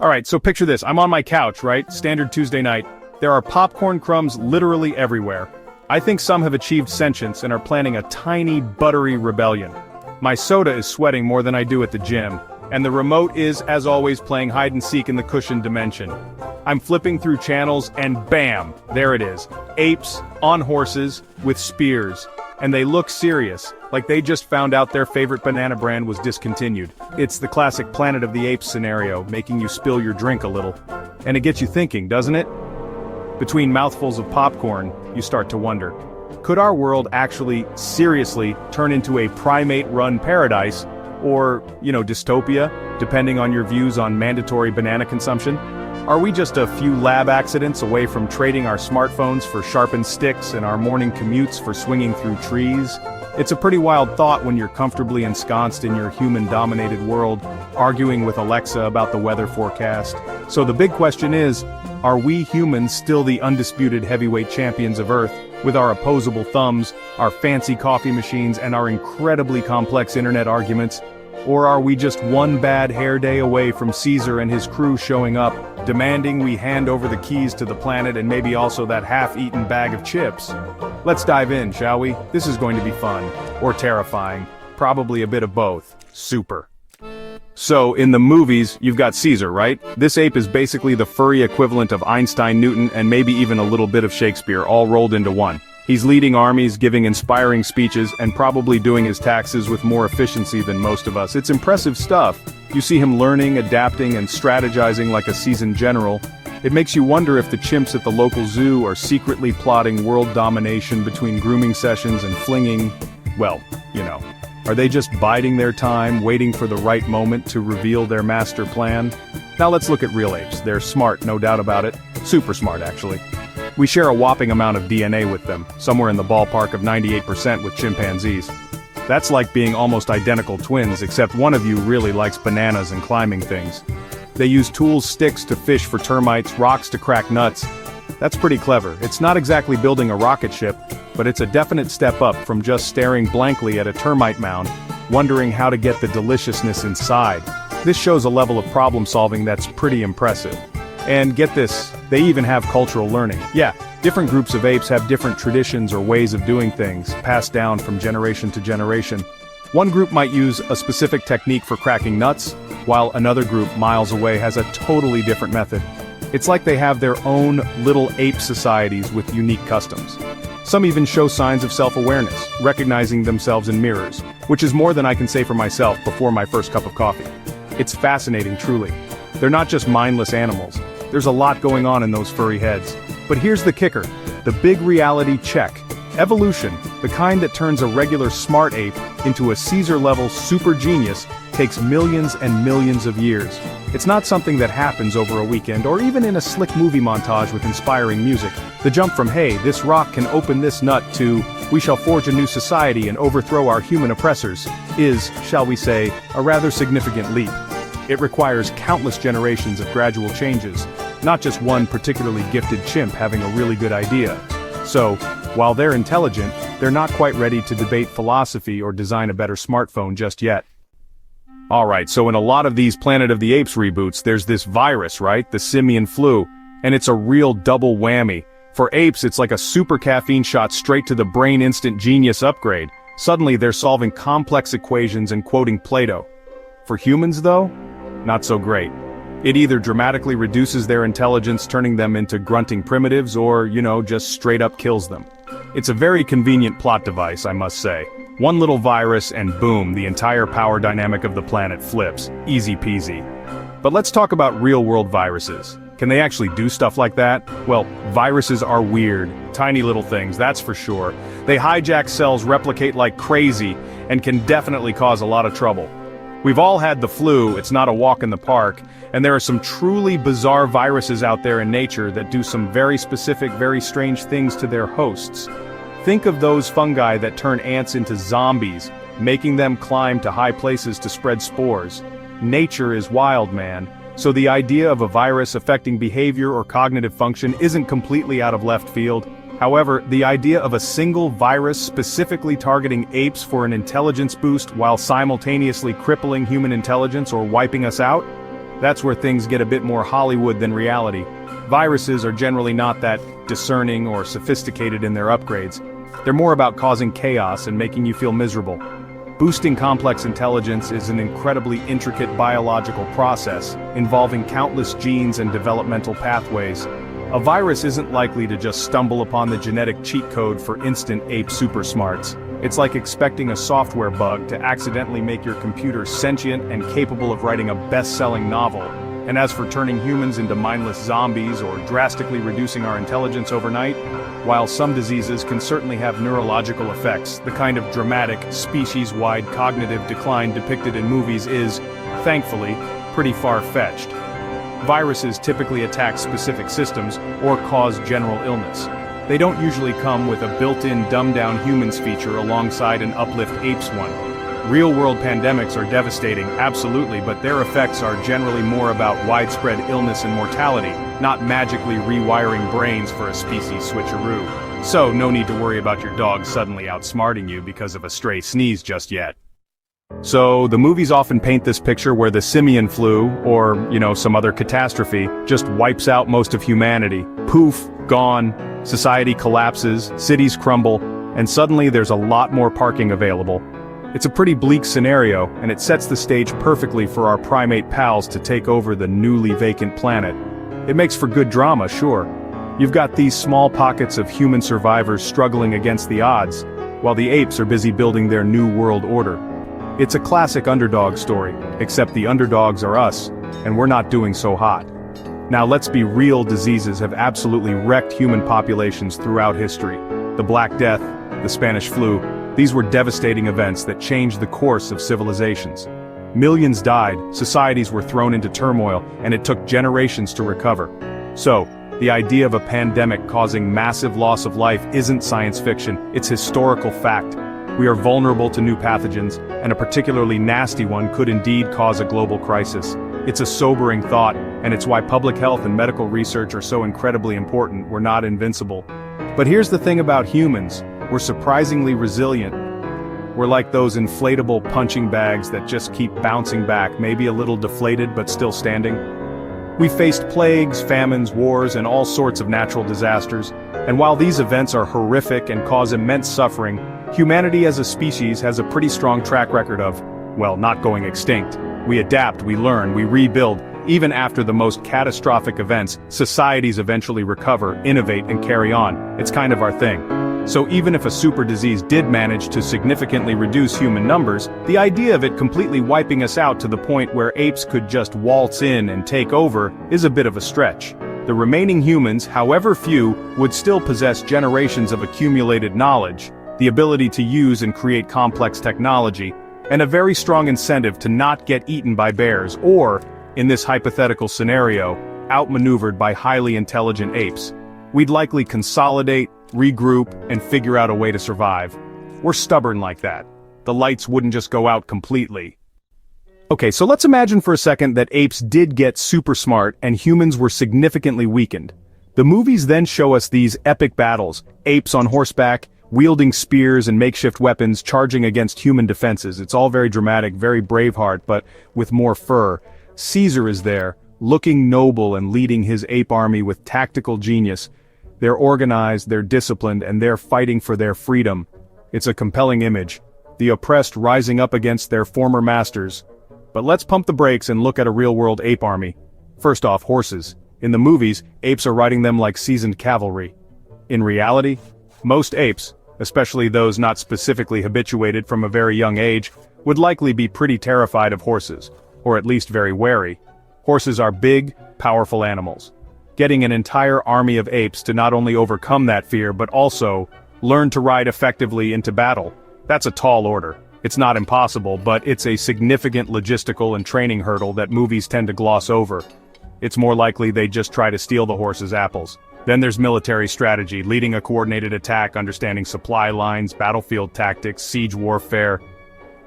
Alright, so picture this, I'm on my couch, right? Standard Tuesday night. There are popcorn crumbs literally everywhere. I think some have achieved sentience and are planning a tiny, buttery rebellion. My soda is sweating more than I do at the gym, and the remote is, as always, playing hide-and-seek in the cushioned dimension. I'm flipping through channels, and bam! There it is. Apes, on horses, with spears. And they look serious, like they just found out their favorite banana brand was discontinued. It's the classic Planet of the Apes scenario, making you spill your drink a little. And it gets you thinking, doesn't it? Between mouthfuls of popcorn, you start to wonder, could our world actually, seriously, turn into a primate-run paradise, or, dystopia, depending on your views on mandatory banana consumption? Are we just a few lab accidents away from trading our smartphones for sharpened sticks and our morning commutes for swinging through trees? It's a pretty wild thought when you're comfortably ensconced in your human-dominated world, arguing with Alexa about the weather forecast. So the big question is, are we humans still the undisputed heavyweight champions of Earth, with our opposable thumbs, our fancy coffee machines, and our incredibly complex internet arguments? Or are we just one bad hair day away from Caesar and his crew showing up, demanding we hand over the keys to the planet and maybe also that half-eaten bag of chips? Let's dive in, shall we? This is going to be fun. Or terrifying. Probably a bit of both. Super. So, in the movies, you've got Caesar, right? This ape is basically the furry equivalent of Einstein, Newton, and maybe even a little bit of Shakespeare, all rolled into one. He's leading armies, giving inspiring speeches, and probably doing his taxes with more efficiency than most of us. It's impressive stuff. You see him learning, adapting, and strategizing like a seasoned general. It makes you wonder if the chimps at the local zoo are secretly plotting world domination between grooming sessions and flinging, well, Are they just biding their time, waiting for the right moment to reveal their master plan? Now let's look at real apes. They're smart, no doubt about it. Super smart, actually. We share a whopping amount of DNA with them, somewhere in the ballpark of 98% with chimpanzees. That's like being almost identical twins, except one of you really likes bananas and climbing things. They use tools, sticks to fish for termites, rocks to crack nuts. That's pretty clever. It's not exactly building a rocket ship, but it's a definite step up from just staring blankly at a termite mound, wondering how to get the deliciousness inside. This shows a level of problem solving that's pretty impressive. And get this, they even have cultural learning. Yeah, different groups of apes have different traditions or ways of doing things, passed down from generation to generation. One group might use a specific technique for cracking nuts, while another group miles away has a totally different method. It's like they have their own little ape societies with unique customs. Some even show signs of self-awareness, recognizing themselves in mirrors, which is more than I can say for myself before my first cup of coffee. It's fascinating, truly. They're not just mindless animals. There's a lot going on in those furry heads. But here's the kicker, the big reality check. Evolution, the kind that turns a regular smart ape into a Caesar-level super genius, takes millions and millions of years. It's not something that happens over a weekend or even in a slick movie montage with inspiring music. The jump from, hey, this rock can open this nut to, we shall forge a new society and overthrow our human oppressors, is, shall we say, a rather significant leap. It requires countless generations of gradual changes, not just one particularly gifted chimp having a really good idea. So, while they're intelligent, they're not quite ready to debate philosophy or design a better smartphone just yet. Alright, so in a lot of these Planet of the Apes reboots, there's this virus, right? The simian flu. And it's a real double whammy. For apes, it's like a super caffeine shot straight to the brain instant genius upgrade. Suddenly they're solving complex equations and quoting Plato. For humans, though? Not so great. It either dramatically reduces their intelligence, turning them into grunting primitives, or, just straight up kills them. It's a very convenient plot device, I must say. One little virus and boom, the entire power dynamic of the planet flips. Easy peasy. But let's talk about real-world viruses. Can they actually do stuff like that? Well, viruses are weird, tiny little things, that's for sure. They hijack cells, replicate like crazy, and can definitely cause a lot of trouble. We've all had the flu, it's not a walk in the park, and there are some truly bizarre viruses out there in nature that do some very specific, very strange things to their hosts. Think of those fungi that turn ants into zombies, making them climb to high places to spread spores. Nature is wild, man. So the idea of a virus affecting behavior or cognitive function isn't completely out of left field. However, the idea of a single virus specifically targeting apes for an intelligence boost while simultaneously crippling human intelligence or wiping us out? That's where things get a bit more Hollywood than reality. Viruses are generally not that discerning or sophisticated in their upgrades. They're more about causing chaos and making you feel miserable. Boosting complex intelligence is an incredibly intricate biological process, involving countless genes and developmental pathways. A virus isn't likely to just stumble upon the genetic cheat code for instant ape supersmarts. It's like expecting a software bug to accidentally make your computer sentient and capable of writing a best-selling novel. And as for turning humans into mindless zombies or drastically reducing our intelligence overnight, while some diseases can certainly have neurological effects, the kind of dramatic, species-wide cognitive decline depicted in movies is, thankfully, pretty far-fetched. Viruses typically attack specific systems or cause general illness. They don't usually come with a built-in dumbed-down humans feature alongside an uplift apes one. Real-world pandemics are devastating, absolutely, but their effects are generally more about widespread illness and mortality, not magically rewiring brains for a species switcheroo. So, no need to worry about your dog suddenly outsmarting you because of a stray sneeze just yet. So, the movies often paint this picture where the simian flu, or, some other catastrophe, just wipes out most of humanity. Poof, gone, society collapses, cities crumble, and suddenly there's a lot more parking available. It's a pretty bleak scenario, and it sets the stage perfectly for our primate pals to take over the newly vacant planet. It makes for good drama, sure. You've got these small pockets of human survivors struggling against the odds, while the apes are busy building their new world order. It's a classic underdog story, except the underdogs are us, and we're not doing so hot. Now let's be real, diseases have absolutely wrecked human populations throughout history. The Black Death, the Spanish flu, these were devastating events that changed the course of civilizations. Millions died, societies were thrown into turmoil, and it took generations to recover. So, the idea of a pandemic causing massive loss of life isn't science fiction, it's historical fact. We are vulnerable to new pathogens, and a particularly nasty one could indeed cause a global crisis. It's a sobering thought, and it's why public health and medical research are so incredibly important. We're not invincible. But here's the thing about humans. We're surprisingly resilient. We're like those inflatable punching bags that just keep bouncing back, maybe a little deflated but still standing. We faced plagues, famines, wars, and all sorts of natural disasters, and while these events are horrific and cause immense suffering, humanity as a species has a pretty strong track record of, well, not going extinct. We adapt, we learn, we rebuild. Even after the most catastrophic events, societies eventually recover, innovate, and carry on. It's kind of our thing. So even if a super disease did manage to significantly reduce human numbers, the idea of it completely wiping us out to the point where apes could just waltz in and take over is a bit of a stretch. The remaining humans, however few, would still possess generations of accumulated knowledge, the ability to use and create complex technology, and a very strong incentive to not get eaten by bears or, in this hypothetical scenario, outmaneuvered by highly intelligent apes. We'd likely consolidate, regroup, and figure out a way to survive. We're stubborn like that. The lights wouldn't just go out completely. Okay, so let's imagine for a second that apes did get super smart and humans were significantly weakened. The movies then show us these epic battles, apes on horseback, wielding spears and makeshift weapons charging against human defenses. It's all very dramatic, very Braveheart, but with more fur. Caesar is there, looking noble and leading his ape army with tactical genius. They're organized, they're disciplined, and they're fighting for their freedom. It's a compelling image. The oppressed rising up against their former masters. But let's pump the brakes and look at a real-world ape army. First off, horses. In the movies, apes are riding them like seasoned cavalry. In reality, most apes, especially those not specifically habituated from a very young age, would likely be pretty terrified of horses, or at least very wary. Horses are big, powerful animals. Getting an entire army of apes to not only overcome that fear but also learn to ride effectively into battle. That's a tall order. It's not impossible, but it's a significant logistical and training hurdle that movies tend to gloss over. It's more likely they just try to steal the horse's apples. Then there's military strategy, leading a coordinated attack, understanding supply lines, battlefield tactics, siege warfare.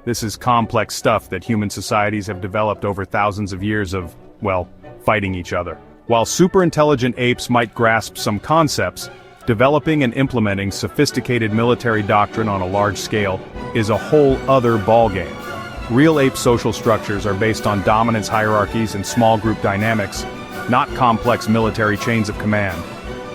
This is complex stuff that human societies have developed over thousands of years of, well, fighting each other. While super-intelligent apes might grasp some concepts, developing and implementing sophisticated military doctrine on a large scale is a whole other ballgame. Real ape social structures are based on dominance hierarchies and small group dynamics, not complex military chains of command.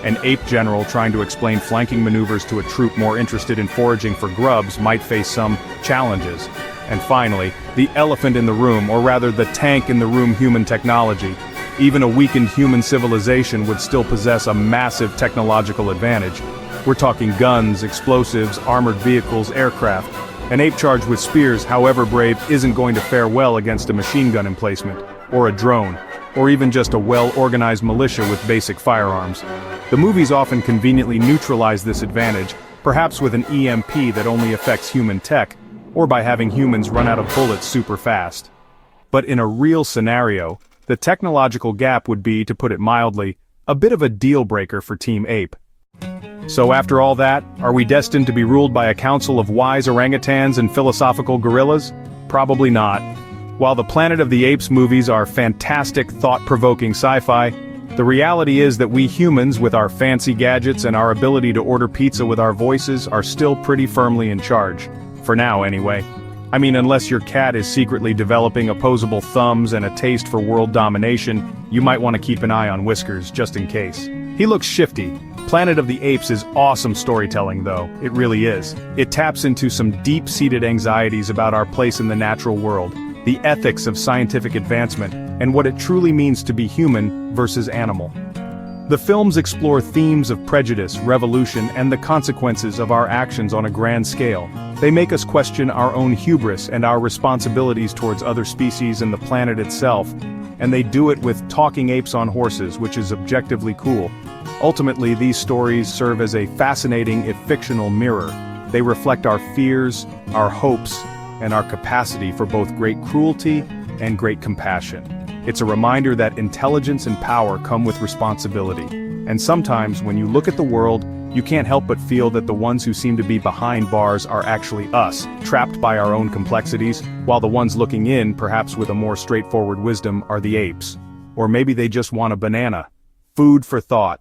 An ape general trying to explain flanking maneuvers to a troop more interested in foraging for grubs might face some challenges. And finally, the elephant in the room, or rather the tank in the room, human technology. Even a weakened human civilization would still possess a massive technological advantage. We're talking guns, explosives, armored vehicles, aircraft. An ape charged with spears, however brave, isn't going to fare well against a machine gun emplacement, or a drone, or even just a well-organized militia with basic firearms. The movies often conveniently neutralize this advantage, perhaps with an EMP that only affects human tech, or by having humans run out of bullets super fast. But in a real scenario, the technological gap would be, to put it mildly, a bit of a deal-breaker for Team Ape. So after all that, are we destined to be ruled by a council of wise orangutans and philosophical gorillas? Probably not. While the Planet of the Apes movies are fantastic, thought-provoking sci-fi, the reality is that we humans, with our fancy gadgets and our ability to order pizza with our voices, are still pretty firmly in charge. For now, anyway. I mean, unless your cat is secretly developing opposable thumbs and a taste for world domination, you might want to keep an eye on Whiskers, just in case. He looks shifty. Planet of the Apes is awesome storytelling, though. It really is. It taps into some deep-seated anxieties about our place in the natural world, the ethics of scientific advancement, and what it truly means to be human versus animal. The films explore themes of prejudice, revolution, and the consequences of our actions on a grand scale. They make us question our own hubris and our responsibilities towards other species and the planet itself, and they do it with talking apes on horses, which is objectively cool. Ultimately, these stories serve as a fascinating, if fictional, mirror. They reflect our fears, our hopes, and our capacity for both great cruelty and great compassion. It's a reminder that intelligence and power come with responsibility. And sometimes, when you look at the world, you can't help but feel that the ones who seem to be behind bars are actually us, trapped by our own complexities, while the ones looking in, perhaps with a more straightforward wisdom, are the apes. Or maybe they just want a banana. Food for thought.